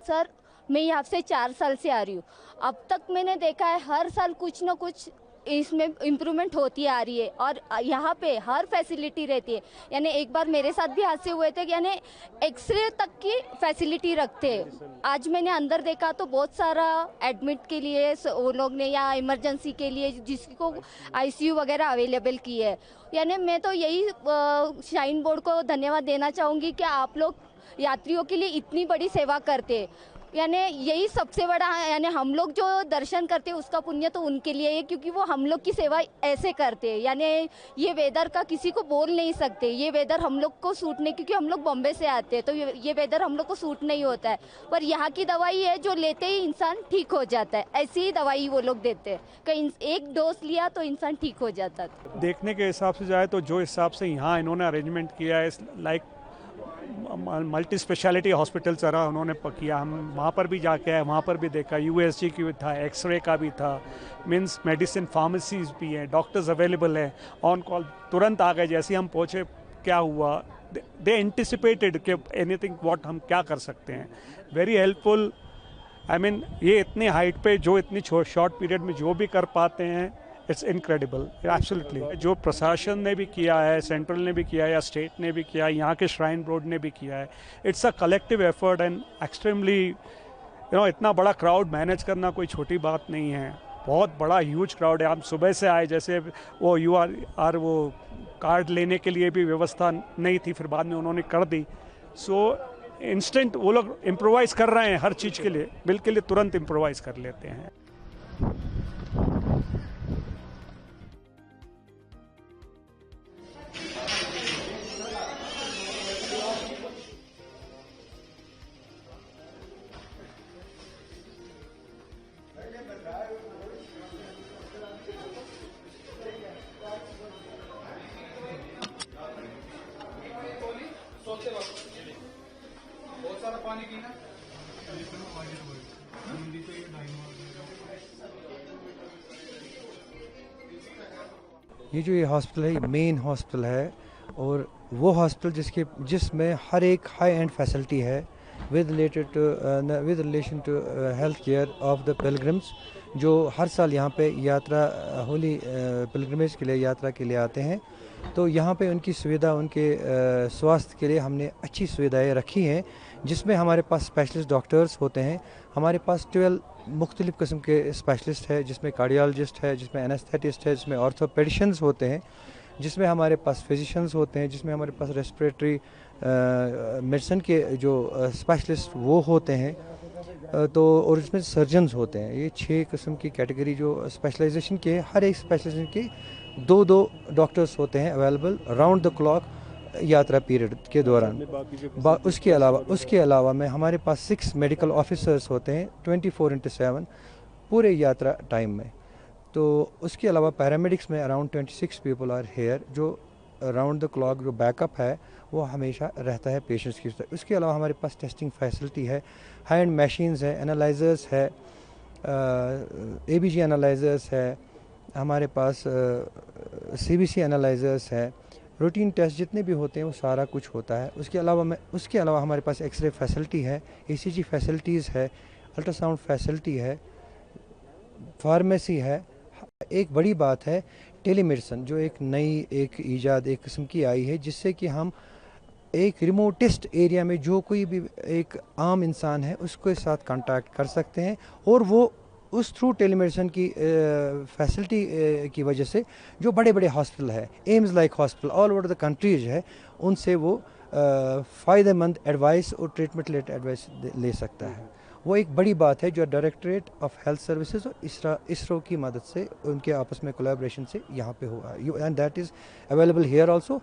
Sir, मैं यहाँ से 4 साल से आ रही हूँ। अब तक मैंने देखा है हर साल कुछ ना कुछ इसमें इम्प्रूवमेंट होती आ रही है और यहाँ पे हर फैसिलिटी रहती है। यानी एक बार मेरे साथ भी हादसे हुए थे, यानी एक्सरे तक की फैसिलिटी रखते हैं। आज मैंने अंदर देखा तो बहुत सारा एडमिट के लिए वो लोग ने या इमरजेंसी के लिए जिसको आईसीयू वगैरह अवेलेबल की है। यानी मैं तो यही शाइन बोर्ड को धन्यवाद देना चाहूँगी कि आप लोग यात्रियों के लिए इतनी बड़ी सेवा करते। यानी यही सबसे बड़ा है, यानी हम लोग जो दर्शन करते हैं उसका पुण्य तो उनके लिए है, क्योंकि वो हम लोग की सेवा ऐसे करते हैं। यानी ये वेदर का किसी को बोल नहीं सकते, ये वेदर हम लोग को सूट नहीं, क्योंकि हम लोग बॉम्बे से आते हैं तो ये वेदर हम लोग को सूट नहीं होता है। पर यहाँ की दवाई है जो लेते ही इंसान ठीक हो जाता है, ऐसी ही दवाई वो लोग देते हैं। कहीं एक डोज लिया तो इंसान ठीक हो जाता है। देखने के हिसाब से जाए तो जो हिसाब से यहाँ इन्होंने अरेंजमेंट किया है, लाइक मल्टी स्पेशलिटी हॉस्पिटल सारा उन्होंने किया। हम वहाँ पर भी जाके आए, वहाँ पर भी देखा, यूएसजी की भी था, एक्सरे का भी था, मीन्स मेडिसिन फार्मेसीज भी हैं, डॉक्टर्स अवेलेबल हैं, ऑन कॉल तुरंत आ गए। जैसे हम पहुँचे क्या हुआ, दे एंटिसिपेटेड कि एनीथिंग व्हाट हम क्या कर सकते हैं। Very helpful. आई मीन ये इतनी हाइट पे जो इतनी शॉर्ट पीरियड में जो भी कर पाते हैं, इट्स इनक्रेडिबल, एब्सोल्युटली। जो प्रशासन ने भी किया है, सेंट्रल ने भी किया है या स्टेट ने भी किया है, यहाँ के श्राइन बोर्ड ने भी किया है, it's a collective effort and extremely इतना बड़ा क्राउड मैनेज करना कोई छोटी बात नहीं है। बहुत बड़ा ह्यूज क्राउड है। हम सुबह से आए, जैसे वो URR वो कार्ड लेने के लिए भी व्यवस्था नहीं थी, फिर बाद में उन्होंने कर दी। सो इंस्टेंट वो लोग इम्प्रोवाइज कर रहे हैं हर चीज़ के लिए, बिल के लिए तुरंत इम्प्रोवाइज कर लेते हैं। बहुत सारा पानी पीना। ये हॉस्पिटल है, ये मेन हॉस्पिटल है और वो हॉस्पिटल जिसमें हर एक हाई एंड फैसिलिटी है with relation to health care of the pilgrims जो हर साल यहाँ पे यात्रा होली पिलग्रिमेज के लिए यात्रा के लिए आते हैं। तो यहाँ पे उनकी सुविधा, उनके स्वास्थ्य के लिए हमने अच्छी सुविधाएं रखी हैं, जिसमें हमारे पास स्पेशलिस्ट डॉक्टर्स होते हैं। हमारे पास 12 मुख्तलिफ़ किस्म के स्पेशलिस्ट है, जिसमें कार्डियोलॉजिस्ट है, जिसमें एनेस्थेटिस्ट है, जिसमें ऑर्थोपेडिशियंस होते हैं, जिसमें हमारे पास फिजिशियंस होते हैं, जिसमें हमारे पास रेस्पिरेटरी मेडिसिन के जो स्पेशलिस्ट वो होते हैं, तो और इसमें सर्जन्स होते हैं। ये 6 किस्म की कैटेगरी जो स्पेशलाइजेशन के, हर एक स्पेशलाइजेशन के 2-2 डॉक्टर्स होते हैं अवेलेबल राउंड द क्लॉक यात्रा पीरियड के दौरान। उसके अलावा में हमारे पास 6 मेडिकल ऑफिसर्स होते हैं 24/7 पूरे यात्रा टाइम में। तो उसके अलावा पैरामेडिक्स में अराउंड 26 पीपल आर हेयर, जो राउंड द क्लॉक जो बैकअप है वो हमेशा रहता है पेशेंट्स की तरफ। उसके अलावा हमारे पास टेस्टिंग फैसिलिटी है, हाई एंड मशीन्स है, एनालाइजर्स है, ABG एनालाइजर्स है, हमारे पास CBC एनालाइजर्स है, रूटीन टेस्ट जितने भी होते हैं वो सारा कुछ होता है। उसके अलावा हमारे पास एक्सरे फैसिलिटी है, ECG फैसिलिटीज़ है, अल्ट्रासाउंड फैसिलिटी है, फार्मेसी है। एक बड़ी बात है टेलीमेडिसिन, जो एक ईजाद एक किस्म की आई है, जिससे कि हम एक रिमोटेस्ट एरिया में जो कोई भी एक आम इंसान है उसके साथ कांटेक्ट कर सकते हैं, और वो उस थ्रू टेलीमेडिसिन की फैसिलिटी की वजह से जो बड़े बड़े हॉस्पिटल है, AIIMS like hospital all over the countries है, उनसे वो फ़ायदेमंद एडवाइस और ट्रीटमेंट रिलेटेड एडवाइस ले सकता है। वो एक बड़ी बात है जो डायरेक्टरेट ऑफ हेल्थ सर्विसेज और इसरो की मदद से उनके आपस में कोलैबोरेशन से यहाँ पे हुआ, and that is available here also.